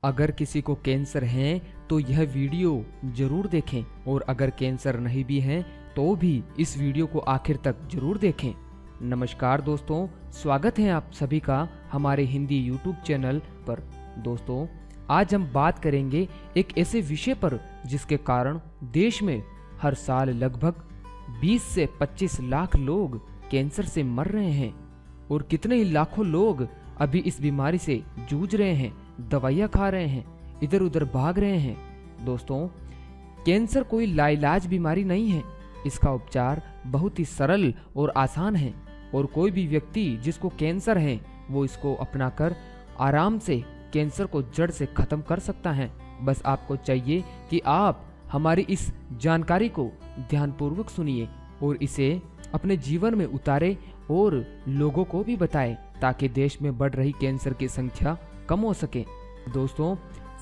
अगर किसी को कैंसर है तो यह वीडियो जरूर देखें, और अगर कैंसर नहीं भी है तो भी इस वीडियो को आखिर तक जरूर देखें। नमस्कार दोस्तों, स्वागत है आप सभी का हमारे हिंदी यूट्यूब चैनल पर। दोस्तों, आज हम बात करेंगे एक ऐसे विषय पर जिसके कारण देश में हर साल लगभग 20 से 25 लाख लोग कैंसर से मर रहे हैं, और कितने ही लाखों लोग अभी इस बीमारी से जूझ रहे हैं, दवाइयाँ खा रहे हैं, इधर उधर भाग रहे हैं। दोस्तों, कैंसर कोई लाइलाज बीमारी नहीं है। इसका उपचार बहुत ही सरल और आसान है, और कोई भी व्यक्ति जिसको कैंसर है वो इसको अपनाकर आराम से कैंसर को जड़ से खत्म कर सकता है। बस आपको चाहिए कि आप हमारी इस जानकारी को ध्यानपूर्वक सुनिए और इसे अपने जीवन में उतारे और लोगों को भी बताएं, ताकि देश में बढ़ रही कैंसर की संख्या कम हो सके। दोस्तों,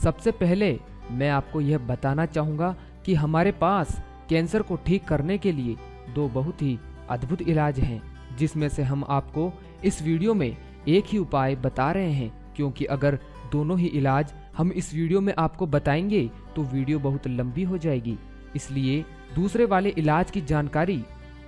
सबसे पहले मैं आपको यह बताना चाहूँगा कि हमारे पास कैंसर को ठीक करने के लिए दो बहुत ही अद्भुत इलाज हैं, जिसमें से हम आपको इस वीडियो में एक ही उपाय बता रहे हैं, क्योंकि अगर दोनों ही इलाज हम इस वीडियो में आपको बताएंगे तो वीडियो बहुत लंबी हो जाएगी। इसलिए दूसरे वाले इलाज की जानकारी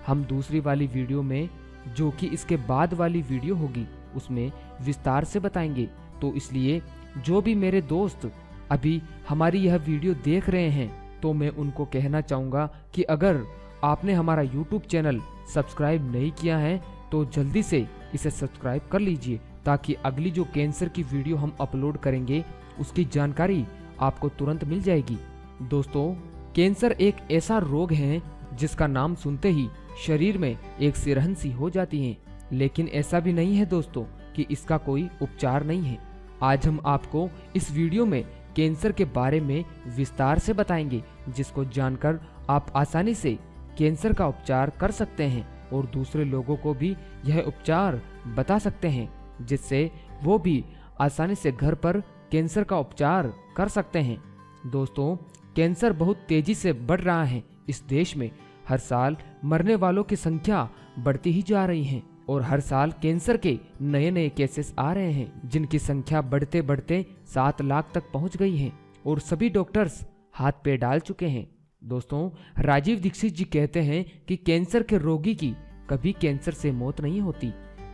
हम दूसरी वाली वीडियो में, जो कि इसके बाद वाली वीडियो होगी, उसमें विस्तार से बताएंगे। तो इसलिए जो भी मेरे दोस्त अभी हमारी यह वीडियो देख रहे हैं, तो मैं उनको कहना चाहूँगा कि अगर आपने हमारा YouTube चैनल सब्सक्राइब नहीं किया है तो जल्दी से इसे सब्सक्राइब कर लीजिए, ताकि अगली जो कैंसर की वीडियो हम अपलोड करेंगे उसकी जानकारी आपको तुरंत मिल जाएगी। दोस्तों, कैंसर एक ऐसा रोग है जिसका नाम सुनते ही शरीर में एक सिरहन सी हो जाती है, लेकिन ऐसा भी नहीं है दोस्तों कि इसका कोई उपचार नहीं है। आज हम आपको इस वीडियो में कैंसर के बारे में विस्तार से बताएंगे, जिसको जानकर आप आसानी से कैंसर का उपचार कर सकते हैं और दूसरे लोगों को भी यह उपचार बता सकते हैं, जिससे वो भी आसानी से घर पर कैंसर का उपचार कर सकते हैं। दोस्तों, कैंसर बहुत तेजी से बढ़ रहा है इस देश में। हर साल मरने वालों की संख्या बढ़ती ही जा रही है, और हर साल कैंसर के नए नए केसेस आ रहे हैं, जिनकी संख्या बढ़ते बढ़ते 7 लाख तक पहुंच गई है, और सभी डॉक्टर्स हाथ पे डाल चुके हैं। दोस्तों, राजीव दीक्षित जी कहते हैं कि कैंसर के रोगी की कभी कैंसर से मौत नहीं होती।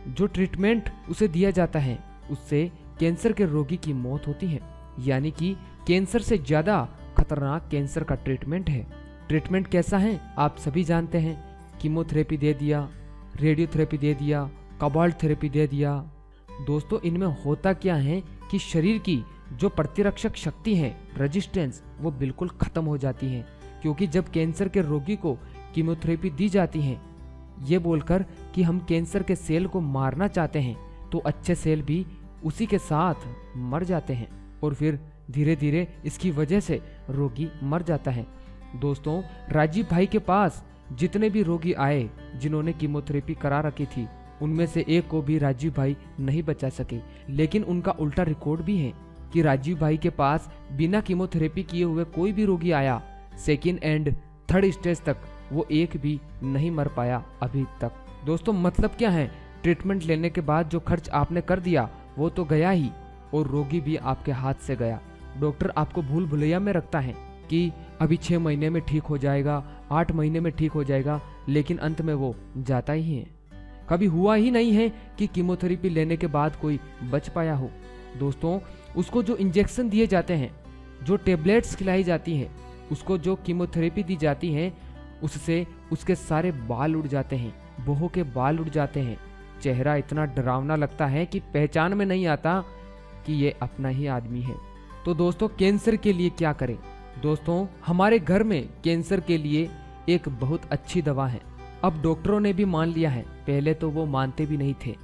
जो ट्रीटमेंट उसे दिया जाता है उससे कैंसर के रोगी की मौत होती है, यानी कि कैंसर से ज्यादा खतरनाक कैंसर का ट्रीटमेंट है। ट्रीटमेंट कैसा है आप सभी जानते हैं। कीमोथेरेपी दे दिया, रेडियोथेरेपी दे दिया, कोबाल्ट थेरेपी दे दिया। दोस्तों, इनमें होता क्या है कि शरीर की जो प्रतिरक्षक शक्ति है, रेजिस्टेंस, वो बिल्कुल खत्म हो जाती है, क्योंकि जब कैंसर के रोगी को कीमोथेरेपी दी जाती है ये बोलकर कि हम कैंसर के सेल को मारना चाहते हैं, तो अच्छे सेल भी उसी के साथ मर जाते हैं, और फिर धीरे धीरे इसकी वजह से रोगी मर जाता है। दोस्तों, राजीव भाई के पास जितने भी रोगी आए जिन्होंने कीमोथेरेपी करा रखी थी, उनमें से एक को भी राजीव भाई नहीं बचा सके। लेकिन उनका उल्टा रिकॉर्ड भी है कि राजीव भाई के पास बिना कीमोथेरेपी किए हुए कोई भी रोगी आया, सेकेंड एंड थर्ड स्टेज तक वो एक भी नहीं मर पाया अभी तक। दोस्तों, मतलब क्या है, ट्रीटमेंट लेने के बाद जो खर्च आपने कर दिया वो तो गया ही, और रोगी भी आपके हाथ से गया। डॉक्टर आपको भूल भुलैया में रखता है कि अभी 6 महीने में ठीक हो जाएगा, 8 महीने में ठीक हो जाएगा, लेकिन अंत में वो जाता ही है। कभी हुआ ही नहीं है कि कीमोथेरेपी लेने के बाद कोई बच पाया हो। दोस्तों, उसको जो इंजेक्शन दिए जाते हैं, जो टेबलेट्स खिलाई जाती हैं, उसको जो कीमोथेरेपी दी जाती है, उससे उसके सारे बाल उड़ जाते हैं, बहों के बाल उड़ जाते हैं। चेहरा इतना डरावना लगता है कि पहचान में नहीं आता कि ये अपना ही आदमी है। तो दोस्तों, कैंसर के लिए क्या करें? दोस्तों, हमारे घर में कैंसर के लिए एक बहुत अच्छी दवा है। अब डॉक्टरों ने भी मान लिया है, पहले तो वो मानते भी नहीं थे।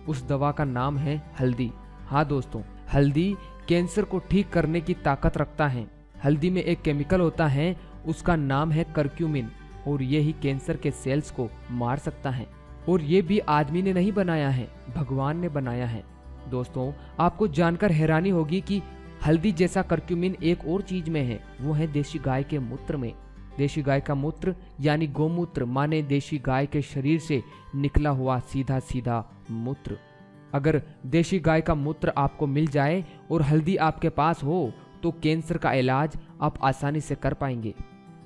उस दवा का नाम है हल्दी। हाँ दोस्तों, हल्दी कैंसर को ठीक करने की ताकत रखता है। हल्दी में एक केमिकल होता है, उसका नाम है करक्यूमिन, और ये ही कैंसर के सेल्स को मार सकता है। और ये भी आदमी ने नहीं बनाया है, भगवान ने बनाया है। दोस्तों, आपको जानकर हैरानी होगी कि हल्दी जैसा करक्यूमिन एक और चीज में है, वो है देशी गाय के मूत्र में। देशी गाय का मूत्र यानी गोमूत्र, माने देशी गाय के शरीर से निकला हुआ सीधा सीधा मूत्र। अगर देशी गाय का मूत्र आपको मिल जाए और हल्दी आपके पास हो तो कैंसर का इलाज आप आसानी से कर पाएंगे।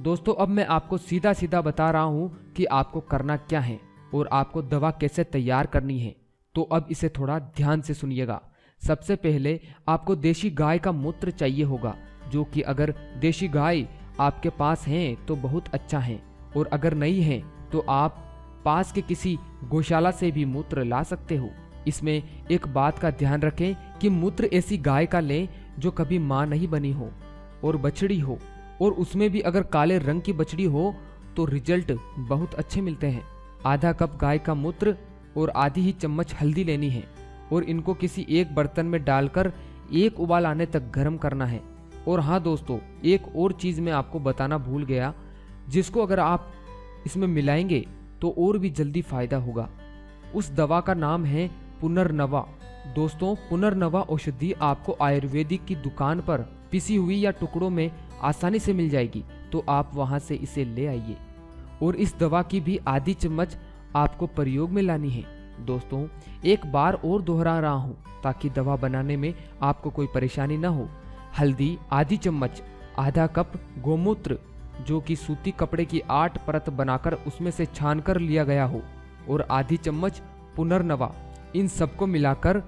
दोस्तों अब मैं आपको सीधा सीधा बता रहा हूँ कि आपको करना क्या है और आपको दवा कैसे तैयार करनी है। तो अब इसे थोड़ा ध्यान से सुनिएगा। सबसे पहले आपको देशी गाय का मूत्र चाहिए होगा, जो कि अगर देशी गाय आपके पास है तो बहुत अच्छा है, और अगर नहीं है तो आप पास के किसी गौशाला से भी मूत्र ला सकते हो। इसमें एक बात का ध्यान रखें कि मूत्र ऐसी गाय का लें जो कभी मां नहीं बनी हो और बछड़ी हो, और उसमें भी अगर काले रंग की बछड़ी हो तो रिजल्ट बहुत अच्छे मिलते हैं। आधा कप गाय का मूत्र और आधी ही चम्मच हल्दी लेनी है और इनको किसी एक बर्तन में डालकर एक उबाल आने तक गर्म करना है। और हाँ दोस्तों, एक और चीज मैं आपको बताना भूल गया, जिसको अगर आप इसमें मिलाएंगे तो और भी जल्दी फायदा होगा। उस दवा का नाम है पुनर्नवा। दोस्तों पुनर्नवा औषधि आपको आयुर्वेदिक की दुकान पर पिसी हुई या टुकड़ों में आसानी से मिल जाएगी, तो आप वहां से इसे ले आइए। और इस दवा की भी आधी चम्मच आपको प्रयोग में लानी है। दोस्तों एक बार और दोहरा रहा हूँ ताकि दवा बनाने में आपको कोई परेशानी न हो। हल्दी आधी चम्मच, आधा कप गोमूत्र जो कि सूती कपड़े की 8 परत बनाकर उसमें से छान कर लिया गया हो, और आधी चम्मच पुनर्नवा। इन सबको मिलाकर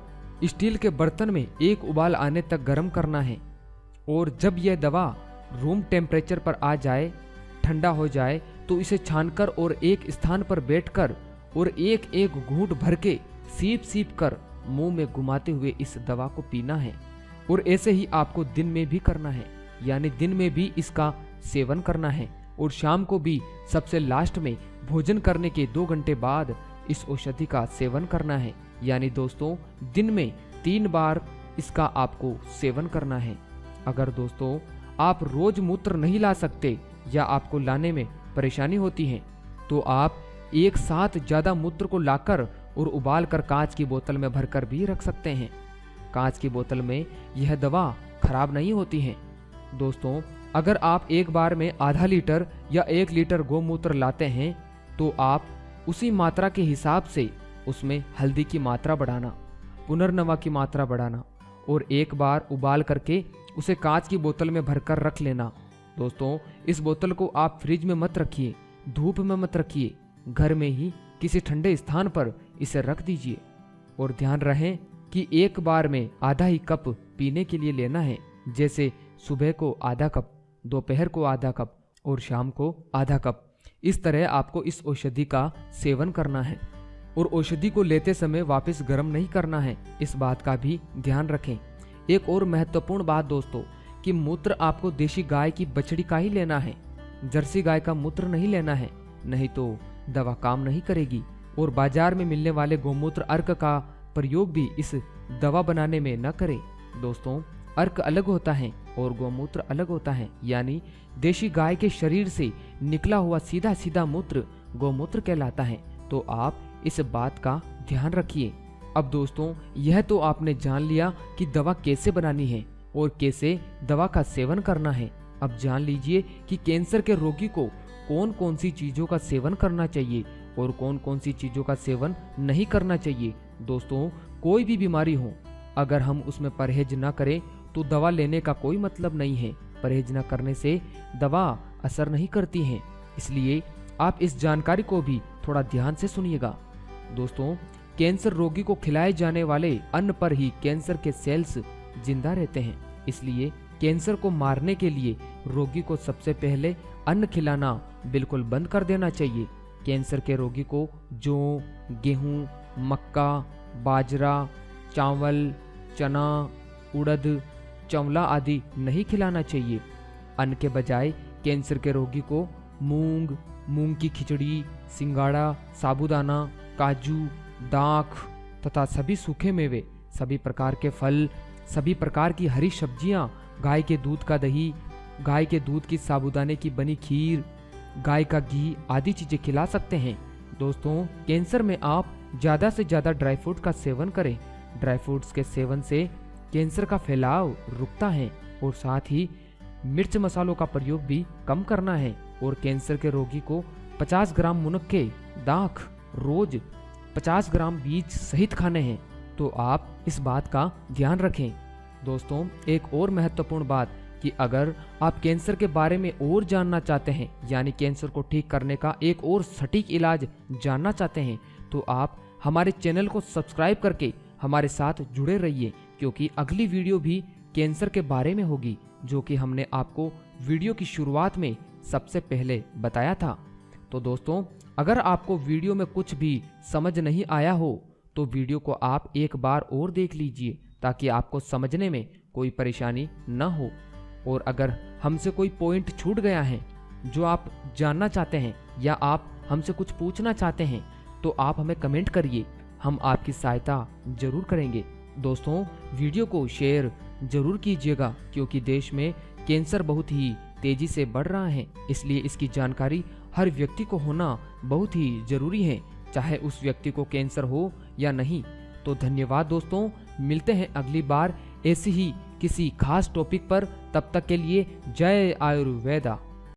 स्टील के बर्तन में एक उबाल आने तक गर्म करना है। और जब यह दवा रूम टेम्परेचर पर आ जाए, ठंडा हो जाए, तो इसे छानकर और एक स्थान पर बैठकर और एक एक घूंट भर के सीप सीप कर मुंह में घुमाते हुए इस दवा को पीना है। और ऐसे ही आपको दिन में भी करना है, यानी दिन में भी इसका सेवन करना है, और शाम को भी सबसे लास्ट में भोजन करने के 2 घंटे बाद इस औषधि का सेवन करना है। यानी दोस्तों दिन में 3 बार इसका आपको सेवन करना है। अगर दोस्तों आप रोज मूत्र नहीं ला सकते या आपको लाने में परेशानी होती है, तो आप एक साथ ज्यादा मूत्र को लाकर और उबाल कर कांच की बोतल में भरकर भी रख सकते हैं। कांच की बोतल में यह दवा खराब नहीं होती है। दोस्तों अगर आप एक बार में आधा लीटर या 1 लीटर गोमूत्र लाते हैं, तो आप उसी मात्रा के हिसाब से उसमें हल्दी की मात्रा बढ़ाना, पुनर्नवा की मात्रा बढ़ाना, और एक बार उबाल करके उसे कांच की बोतल में भरकर रख लेना। दोस्तों इस बोतल को आप फ्रिज में मत रखिए, धूप में मत रखिए, घर में ही किसी ठंडे स्थान पर इसे रख दीजिए। और ध्यान रहे कि एक बार में आधा ही कप पीने के लिए लेना है, जैसे सुबह को आधा कप, दोपहर को आधा कप और शाम को आधा कप। इस तरह आपको इस औषधि का सेवन करना है। और औषधि को लेते समय वापस गर्म नहीं करना है, इस बात का भी ध्यान रखें। एक और महत्वपूर्ण बात दोस्तों कि मूत्र आपको देशी गाय की बछड़ी का ही लेना है, जर्सी गाय का मूत्र नहीं लेना है, नहीं तो दवा काम नहीं करेगी। और बाजार में मिलने वाले गोमूत्र अर्क का प्रयोग भी इस दवा बनाने में न करें। दोस्तों अर्क अलग होता है और गोमूत्र अलग होता है, यानी देशी गाय के शरीर से निकला हुआ सीधा सीधा मूत्र गोमूत्र कहलाता है। तो आप इस बात का ध्यान रखिए। अब दोस्तों यह तो आपने जान लिया कि दवा कैसे बनानी है और कैसे दवा का सेवन करना है। अब जान लीजिए कि कैंसर के रोगी को कौन कौन सी चीजों का सेवन करना चाहिए और कौन कौन सी चीजों का सेवन नहीं करना चाहिए। दोस्तों कोई भी बीमारी हो, अगर हम उसमें परहेज ना करें तो दवा लेने का कोई मतलब नहीं है। परहेज न करने से दवा असर नहीं करती है, इसलिए आप इस जानकारी को भी थोड़ा ध्यान से सुनिएगा। दोस्तों कैंसर रोगी को खिलाए जाने वाले अन्न पर ही कैंसर के सेल्स जिंदा रहते हैं, इसलिए कैंसर को मारने के लिए रोगी को सबसे पहले अन्न खिलाना बिल्कुल बंद कर देना चाहिए। कैंसर के रोगी को जौ, गेहूं, मक्का, बाजरा, चावल, चना, उड़द, चंवला आदि नहीं खिलाना चाहिए। अन्न के बजाय कैंसर के रोगी को मूंग, मूंग की खिचड़ी, सिंगाड़ा, साबूदाना, काजू, दाख तथा सभी सूखे मेवे, सभी प्रकार के फल, सभी प्रकार की हरी सब्जियां, गाय के दूध का दही, गाय के दूध की साबूदाने की बनी खीर, गाय का घी आदि चीजें खिला सकते हैं। दोस्तों कैंसर में आप ज्यादा से ज्यादा ड्राई फ्रूट का सेवन करें। ड्राई फ्रूट्स के सेवन से कैंसर का फैलाव रुकता है और साथ ही मिर्च मसालों का प्रयोग भी कम करना है। और कैंसर के रोगी को 50 ग्राम मुनक्के, दाख रोज 50 ग्राम बीज सहित खाने हैं। तो आप इस बात का ध्यान रखें। दोस्तों एक और महत्वपूर्ण बात कि अगर आप कैंसर के बारे में और जानना चाहते हैं, यानी कैंसर को ठीक करने का एक और सटीक इलाज जानना चाहते हैं, तो आप हमारे चैनल को सब्सक्राइब करके हमारे साथ जुड़े रहिए, क्योंकि अगली वीडियो भी कैंसर के बारे में होगी, जो कि हमने आपको वीडियो की शुरुआत में सबसे पहले बताया था। तो दोस्तों अगर आपको वीडियो में कुछ भी समझ नहीं आया हो तो वीडियो को आप एक बार और देख लीजिए, ताकि आपको समझने में कोई परेशानी न हो। और अगर हमसे कोई पॉइंट छूट गया है जो आप जानना चाहते हैं या आप हमसे कुछ पूछना चाहते हैं, तो आप हमें कमेंट करिए, हम आपकी सहायता जरूर करेंगे। दोस्तों वीडियो को शेयर जरूर कीजिएगा, क्योंकि देश में कैंसर बहुत ही तेजी से बढ़ रहा है, इसलिए इसकी जानकारी हर व्यक्ति को होना बहुत ही जरूरी है, चाहे उस व्यक्ति को कैंसर हो या नहीं। तो धन्यवाद दोस्तों, मिलते हैं अगली बार ऐसी ही किसी खास टॉपिक पर। तब तक के लिए जय आयुर्वेदा।